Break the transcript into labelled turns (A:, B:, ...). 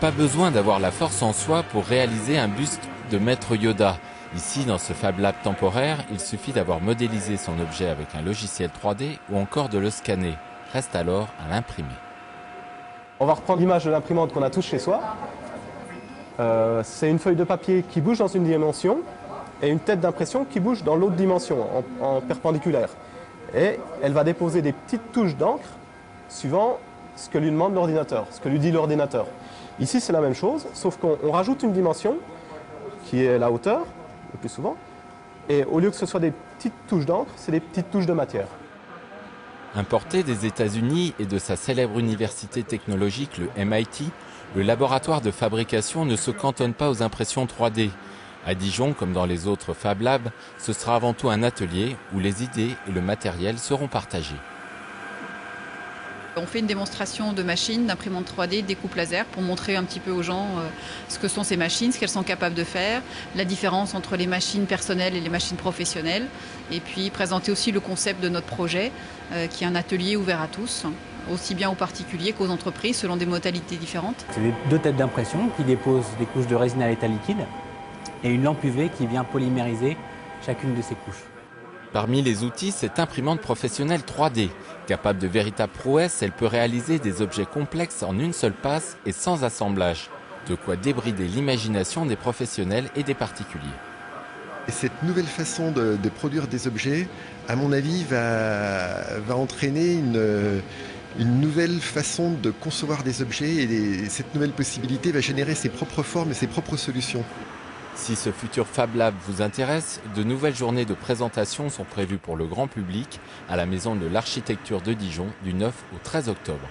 A: Pas besoin d'avoir la force en soi pour réaliser un buste de Maître Yoda. Ici, dans ce Fab Lab temporaire, il suffit d'avoir modélisé son objet avec un logiciel 3D ou encore de le scanner. Reste alors à l'imprimer.
B: On va reprendre l'image de l'imprimante qu'on a tous chez soi. C'est une feuille de papier qui bouge dans une dimension et une tête d'impression qui bouge dans l'autre dimension, en perpendiculaire. Et elle va déposer des petites touches d'encre suivant ce que lui demande l'ordinateur, ce que lui dit l'ordinateur. Ici, c'est la même chose, sauf qu'on rajoute une dimension qui est la hauteur, le plus souvent, et au lieu que ce soit des petites touches d'encre, c'est des petites touches de matière.
A: Importé des États-Unis et de sa célèbre université technologique, le MIT, le laboratoire de fabrication ne se cantonne pas aux impressions 3D. À Dijon, comme dans les autres Fab Labs, ce sera avant tout un atelier où les idées et le matériel seront partagés.
C: On fait une démonstration de machines, d'imprimantes 3D, découpe laser pour montrer un petit peu aux gens ce que sont ces machines, ce qu'elles sont capables de faire, la différence entre les machines personnelles et les machines professionnelles, et puis présenter aussi le concept de notre projet qui est un atelier ouvert à tous, aussi bien aux particuliers qu'aux entreprises selon des modalités différentes.
D: C'est deux têtes d'impression qui déposent des couches de résine à l'état liquide et une lampe UV qui vient polymériser chacune de ces couches.
A: Parmi les outils, cette imprimante professionnelle 3D. Capable de véritables prouesses, elle peut réaliser des objets complexes en une seule passe et sans assemblage. De quoi débrider l'imagination des professionnels et des particuliers.
E: Et cette nouvelle façon de produire des objets, à mon avis, va entraîner une nouvelle façon de concevoir des objets et cette nouvelle possibilité va générer ses propres formes et ses propres solutions.
A: Si ce futur Fab Lab vous intéresse, de nouvelles journées de présentation sont prévues pour le grand public à la Maison de l'Architecture de Dijon du 9 au 13 octobre.